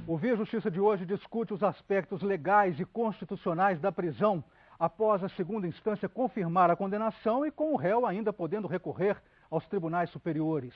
O Via Justiça de hoje discute os aspectos legais e constitucionais da prisão, após a segunda instância confirmar a condenação e com o réu ainda podendo recorrer aos tribunais superiores.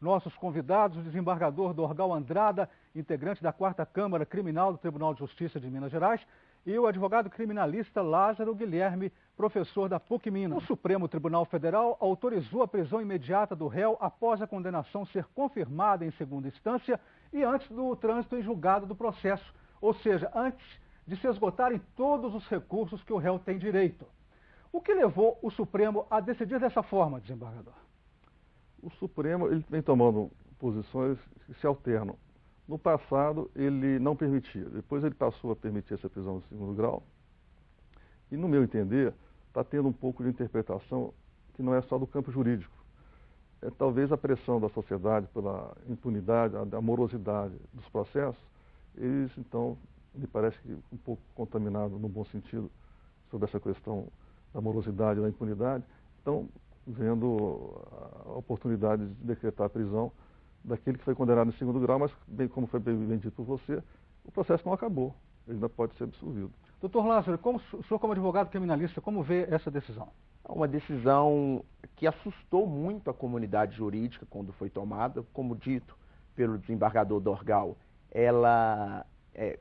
Nossos convidados, o desembargador Dorgal Andrada, integrante da 4ª Câmara Criminal do Tribunal de Justiça de Minas Gerais, e o advogado criminalista Lázaro Guilherme, professor da PUC Minas. O Supremo Tribunal Federal autorizou a prisão imediata do réu após a condenação ser confirmada em segunda instância e antes do trânsito em julgado do processo, ou seja, antes de se esgotarem todos os recursos que o réu tem direito. O que levou o Supremo a decidir dessa forma, desembargador? O Supremo ele vem tomando posições que se alternam. No passado, ele não permitia. Depois, ele passou a permitir essa prisão de segundo grau. E, no meu entender, está tendo um pouco de interpretação que não é só do campo jurídico. É talvez a pressão da sociedade pela impunidade, a morosidade dos processos. Eles, então, me parece que um pouco contaminado no bom sentido sobre essa questão da morosidade e da impunidade, estão vendo a oportunidade de decretar a prisão daquele que foi condenado em segundo grau, mas, bem como foi bem dito por você, o processo não acabou, ele ainda pode ser absolvido. Doutor Lázaro, o senhor como advogado criminalista, como vê essa decisão? Uma decisão que assustou muito a comunidade jurídica quando foi tomada, como dito pelo desembargador Dorgal, ela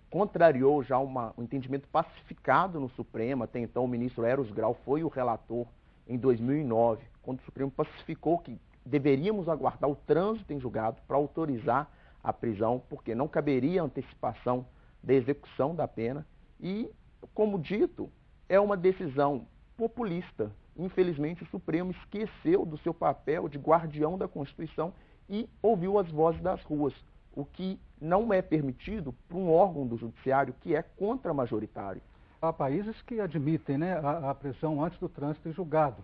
contrariou já um entendimento pacificado no Supremo. Até então o ministro Eros Grau foi o relator em 2009, quando o Supremo pacificou que deveríamos aguardar o trânsito em julgado para autorizar a prisão, porque não caberia antecipação da execução da pena. E, como dito, é uma decisão populista. Infelizmente, o Supremo esqueceu do seu papel de guardião da Constituição e ouviu as vozes das ruas, o que não é permitido por um órgão do judiciário que é contra-majoritário. Há países que admitem, né, a prisão antes do trânsito em julgado.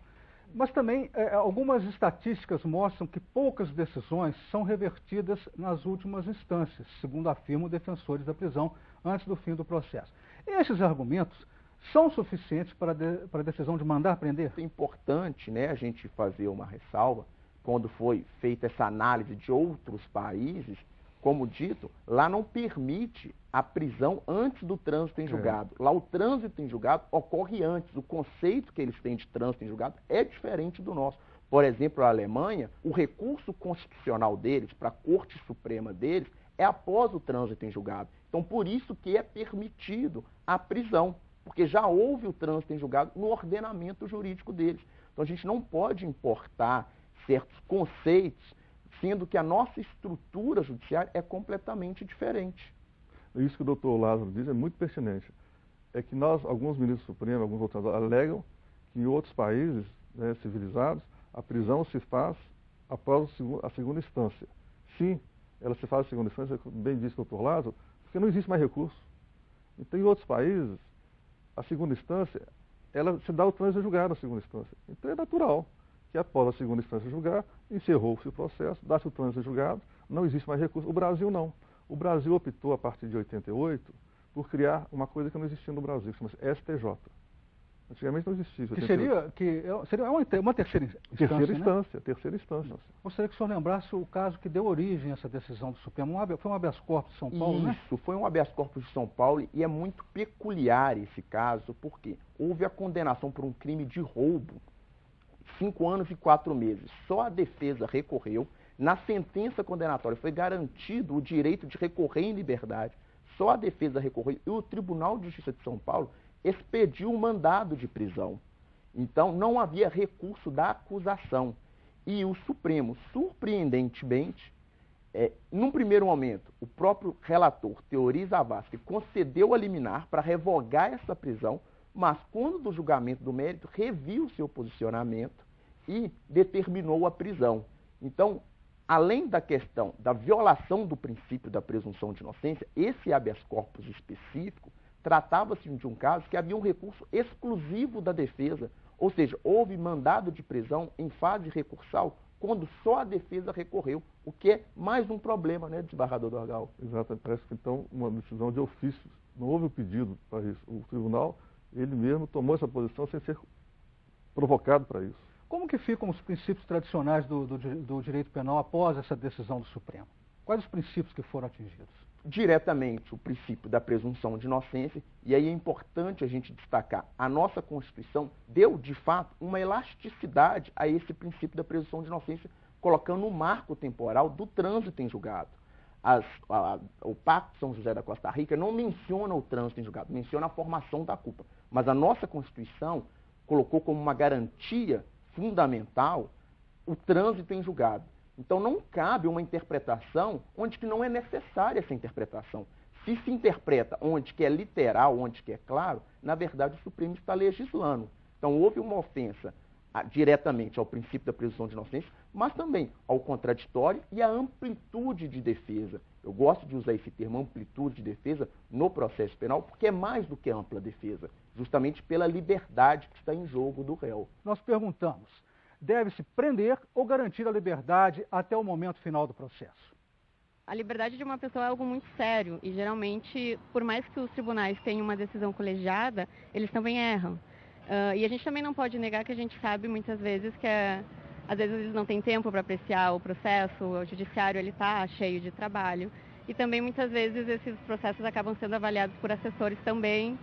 Mas também algumas estatísticas mostram que poucas decisões são revertidas nas últimas instâncias, segundo afirmam defensores da prisão antes do fim do processo. Esses argumentos são suficientes para a decisão de mandar prender? É importante, né, a gente fazer uma ressalva, quando foi feita essa análise de outros países. Como dito, lá não permite a prisão antes do trânsito em julgado. Lá o trânsito em julgado ocorre antes. O conceito que eles têm de trânsito em julgado é diferente do nosso. Por exemplo, a Alemanha, o recurso constitucional deles, para a Corte Suprema deles, é após o trânsito em julgado. Então, por isso que é permitido a prisão, porque já houve o trânsito em julgado no ordenamento jurídico deles. Então, a gente não pode importar certos conceitos, sendo que a nossa estrutura judiciária é completamente diferente. Isso que o doutor Lázaro diz é muito pertinente. É que nós, alguns ministros supremos, alguns outros, alegam que em outros países, né, civilizados, a prisão se faz após a segunda instância. Sim, ela se faz a segunda instância, bem disse o doutor Lázaro, porque não existe mais recurso. Então, em outros países, a segunda instância, ela se dá o trânsito julgado na segunda instância. Então, é natural que após a segunda instância julgar, encerrou-se o processo, dá-se o trânsito julgado, não existe mais recurso. O Brasil não. O Brasil optou, a partir de 88, por criar uma coisa que não existia no Brasil, que chama-se STJ. Antigamente não existia. Que seria uma terceira instância, terceira instância. Gostaria que o senhor lembrasse o caso que deu origem a essa decisão do Supremo. Foi um habeas corpus de São Paulo, né? Isso, foi um habeas corpus de São Paulo, e é muito peculiar esse caso, porque houve a condenação por um crime de roubo, 5 anos e 4 meses. Só a defesa recorreu. Na sentença condenatória foi garantido o direito de recorrer em liberdade. Só a defesa recorreu e o Tribunal de Justiça de São Paulo expediu um mandado de prisão. Então, não havia recurso da acusação. E o Supremo, surpreendentemente, num primeiro momento, o próprio relator, Teori Zavascki, concedeu a liminar para revogar essa prisão, mas quando do julgamento do mérito, reviu seu posicionamento e determinou a prisão. Então, além da questão da violação do princípio da presunção de inocência, esse habeas corpus específico tratava-se de um caso que havia um recurso exclusivo da defesa, ou seja, houve mandado de prisão em fase recursal quando só a defesa recorreu, o que é mais um problema, né, desembargador Dorgal? Exato, parece que então uma decisão de ofício, não houve o pedido para isso. O tribunal, ele mesmo tomou essa posição sem ser provocado para isso. Como que ficam os princípios tradicionais do direito penal após essa decisão do Supremo? Quais os princípios que foram atingidos? diretamente o princípio da presunção de inocência, e aí é importante a gente destacar, a nossa Constituição deu, de fato, uma elasticidade a esse princípio da presunção de inocência, colocando o marco temporal do trânsito em julgado. O Pacto de São José da Costa Rica não menciona o trânsito em julgado, menciona a formação da culpa. Mas a nossa Constituição colocou como uma garantia fundamental o trânsito em julgado. Então não cabe uma interpretação onde que não é necessária essa interpretação. Se se interpreta onde que é literal, onde que é claro, na verdade o Supremo está legislando. Então houve uma ofensa diretamente ao princípio da presunção de inocência, mas também ao contraditório e à amplitude de defesa. Eu gosto de usar esse termo amplitude de defesa no processo penal, porque é mais do que ampla defesa, justamente pela liberdade que está em jogo do réu. Nós perguntamos, deve-se prender ou garantir a liberdade até o momento final do processo? A liberdade de uma pessoa é algo muito sério e, geralmente, por mais que os tribunais tenham uma decisão colegiada, eles também erram. E a gente também não pode negar que a gente sabe muitas vezes que às vezes eles não têm tempo para apreciar o processo, o judiciário ele está cheio de trabalho. E também muitas vezes esses processos acabam sendo avaliados por assessores também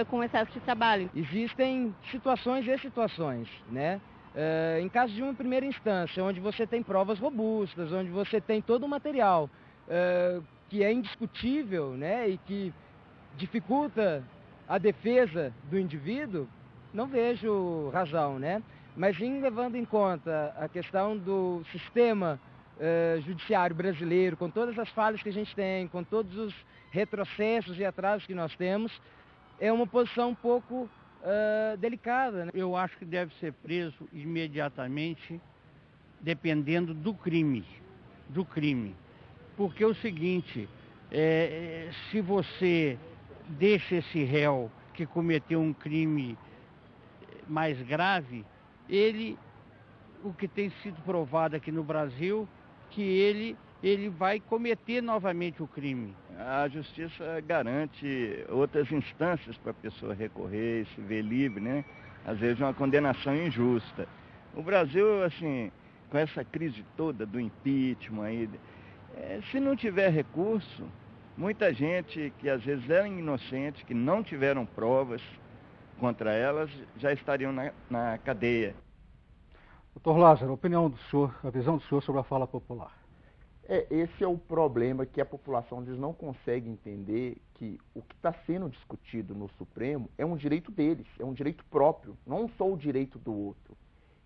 com excesso de trabalho. Existem situações e situações, né? Em caso de uma primeira instância, onde você tem provas robustas, onde você tem todo o material que é indiscutível, né, e que dificulta a defesa do indivíduo, não vejo razão, né? Mas levando em conta a questão do sistema judiciário brasileiro, com todas as falhas que a gente tem, com todos os retrocessos e atrasos que nós temos, é uma posição um pouco delicada, né? Eu acho que deve ser preso imediatamente, dependendo do crime. Porque é o seguinte, se você deixa esse réu que cometeu um crime mais grave, o que tem sido provado aqui no Brasil, que ele vai cometer novamente o crime. A justiça garante outras instâncias para a pessoa recorrer e se ver livre, né? Às vezes uma condenação injusta. O Brasil, assim, com essa crise toda do impeachment aí, se não tiver recurso, muita gente que às vezes eram inocentes, que não tiveram provas contra elas, já estariam na cadeia. Doutor Lázaro, a opinião do senhor, a visão do senhor sobre a fala popular. Esse é o problema, que a população às vezes não consegue entender, que o que está sendo discutido no Supremo é um direito deles, é um direito próprio, não só o direito do outro.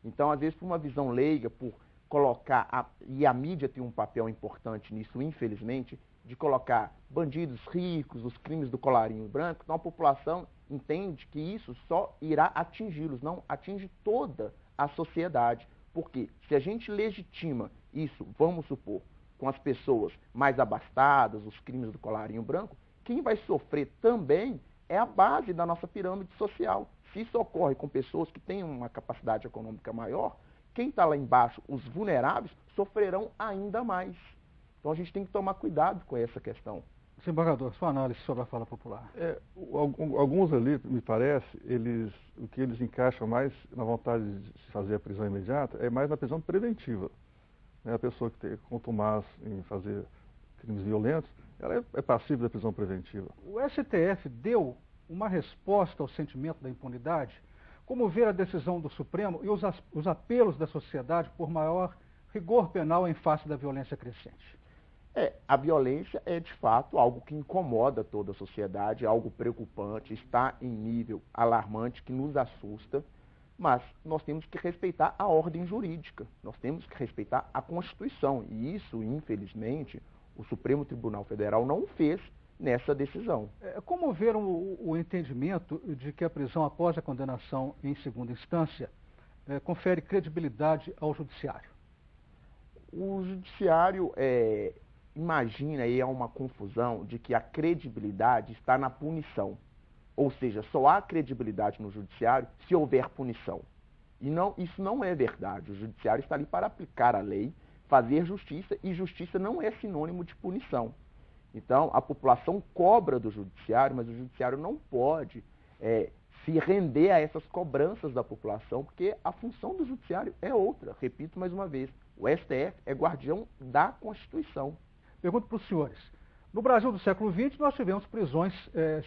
Então, às vezes, por uma visão leiga, por colocar, e a mídia tem um papel importante nisso, infelizmente, de colocar bandidos ricos, os crimes do colarinho branco, então a população entende que isso só irá atingi-los, não atinge toda a sociedade. Porque se a gente legitima isso, vamos supor, com as pessoas mais abastadas, os crimes do colarinho branco, quem vai sofrer também é a base da nossa pirâmide social. Se isso ocorre com pessoas que têm uma capacidade econômica maior, quem está lá embaixo, os vulneráveis, sofrerão ainda mais. Então a gente tem que tomar cuidado com essa questão. Desembargador, sua análise sobre a fala popular. Alguns ali, me parece, o que eles encaixam mais na vontade de fazer a prisão imediata é mais na prisão preventiva. Né? A pessoa que tem contumaz em fazer crimes violentos, ela é passível da prisão preventiva. O STF deu uma resposta ao sentimento da impunidade? Como ver a decisão do Supremo e os apelos da sociedade por maior rigor penal em face da violência crescente? A violência é, de fato, algo que incomoda toda a sociedade, algo preocupante, está em nível alarmante, que nos assusta, mas nós temos que respeitar a ordem jurídica, nós temos que respeitar a Constituição, e isso, infelizmente, o Supremo Tribunal Federal não fez nessa decisão. Como ver o entendimento de que a prisão após a condenação em segunda instância confere credibilidade ao judiciário? O judiciário imagina, e há uma confusão, de que a credibilidade está na punição. Ou seja, só há credibilidade no judiciário se houver punição. E isso não é verdade. O judiciário está ali para aplicar a lei, fazer justiça, e justiça não é sinônimo de punição. Então, a população cobra do judiciário, mas o judiciário não pode se render a essas cobranças da população, porque a função do judiciário é outra. Repito mais uma vez, o STF é guardião da Constituição. Pergunto para os senhores, No Brasil do século XX, nós tivemos prisões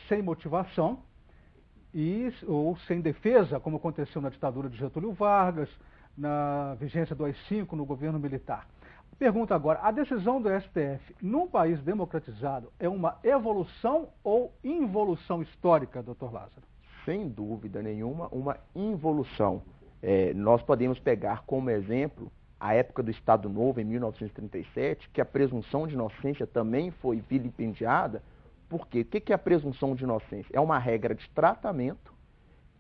sem motivação ou sem defesa, como aconteceu na ditadura de Getúlio Vargas, na vigência do AI-5 no governo militar. Pergunta agora, a decisão do STF num país democratizado é uma evolução ou involução histórica, doutor Lázaro? Sem dúvida nenhuma, uma involução. Nós podemos pegar como exemplo a época do Estado Novo, em 1937, que a presunção de inocência também foi vilipendiada. Por quê? O que é a presunção de inocência? É uma regra de tratamento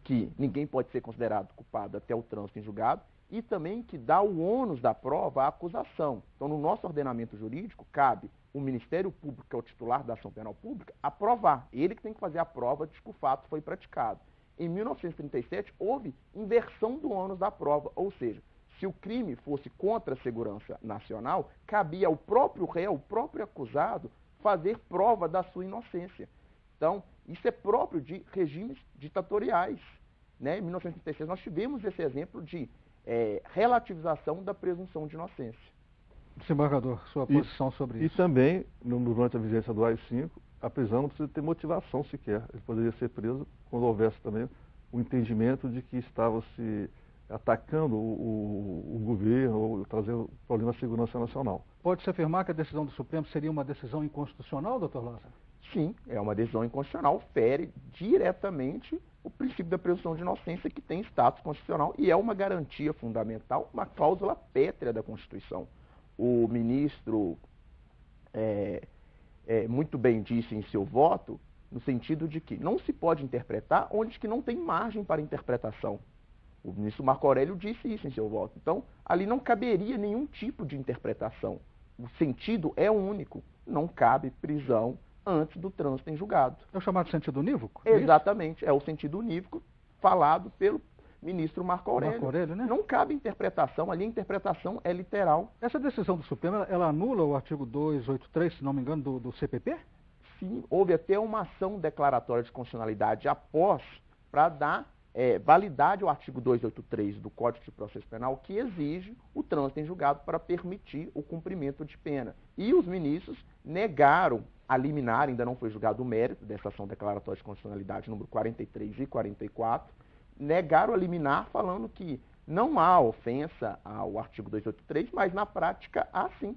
que ninguém pode ser considerado culpado até o trânsito em julgado e também que dá o ônus da prova à acusação. Então, no nosso ordenamento jurídico, cabe o Ministério Público, que é o titular da ação penal pública, aprovar. Ele que tem que fazer a prova de que o fato foi praticado. Em 1937, houve inversão do ônus da prova, ou seja, se o crime fosse contra a segurança nacional, cabia ao próprio réu, ao próprio acusado, fazer prova da sua inocência. Então, isso é próprio de regimes ditatoriais. Né? Em 1936, nós tivemos esse exemplo de relativização da presunção de inocência. Desembargador, sua posição sobre isso. E também, durante a vigência do AI-5, a prisão não precisa ter motivação sequer. Ele poderia ser preso quando houvesse também o entendimento de que estava se atacando o governo ou trazendo problema à segurança nacional. Pode-se afirmar que a decisão do Supremo seria uma decisão inconstitucional, doutor Lázaro? Sim, é uma decisão inconstitucional, fere diretamente o princípio da presunção de inocência, que tem status constitucional e é uma garantia fundamental, uma cláusula pétrea da Constituição. O ministro muito bem disse em seu voto, no sentido de que não se pode interpretar onde que não tem margem para interpretação. O ministro Marco Aurélio disse isso em seu voto. Então, ali não caberia nenhum tipo de interpretação. O sentido é único. Não cabe prisão antes do trânsito em julgado. É o chamado sentido unívoco? Exatamente. É o sentido unívoco falado pelo ministro Marco Aurélio. Marco Aurélio, né? Não cabe interpretação. Ali a interpretação é literal. Essa decisão do Supremo, ela anula o artigo 283, se não me engano, do CPP? Sim. Houve até uma ação declaratória de constitucionalidade após para dar validade ao artigo 283 do Código de Processo Penal, que exige o trânsito em julgado para permitir o cumprimento de pena. E os ministros negaram a liminar, ainda não foi julgado o mérito dessa ação declaratória de constitucionalidade número 43 e 44, negaram a liminar falando que não há ofensa ao artigo 283, mas na prática há sim.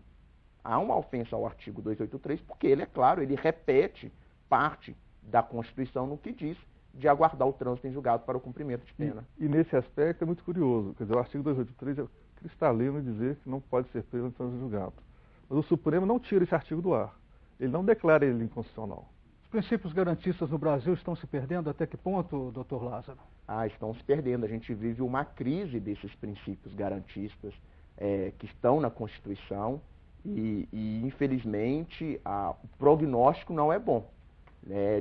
Há uma ofensa ao artigo 283 porque ele, é claro, ele repete parte da Constituição no que diz de aguardar o trânsito em julgado para o cumprimento de pena. E nesse aspecto é muito curioso, quer dizer, o artigo 283 é cristalino em dizer que não pode ser preso no trânsito em julgado. Mas o Supremo não tira esse artigo do ar. Ele não declara ele inconstitucional. Os princípios garantistas no Brasil estão se perdendo até que ponto, doutor Lázaro? Estão se perdendo. A gente vive uma crise desses princípios garantistas que estão na Constituição e infelizmente, o prognóstico não é bom.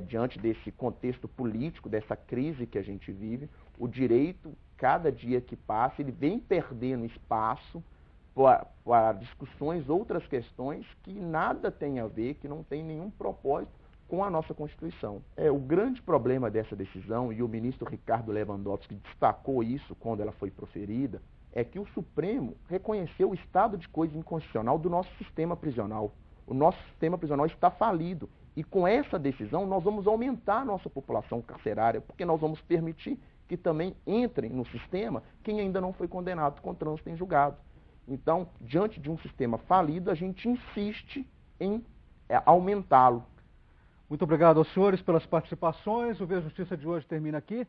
Diante desse contexto político, dessa crise que a gente vive, o direito, cada dia que passa, ele vem perdendo espaço para discussões, outras questões que nada tem a ver, que não tem nenhum propósito com a nossa Constituição. O grande problema dessa decisão, e o ministro Ricardo Lewandowski destacou isso quando ela foi proferida, é que o Supremo reconheceu o estado de coisa inconstitucional do nosso sistema prisional. O nosso sistema prisional está falido. E com essa decisão nós vamos aumentar a nossa população carcerária, porque nós vamos permitir que também entrem no sistema quem ainda não foi condenado com trânsito em julgado. Então, diante de um sistema falido, a gente insiste em aumentá-lo. Muito obrigado aos senhores pelas participações. O Ver Justiça de hoje termina aqui.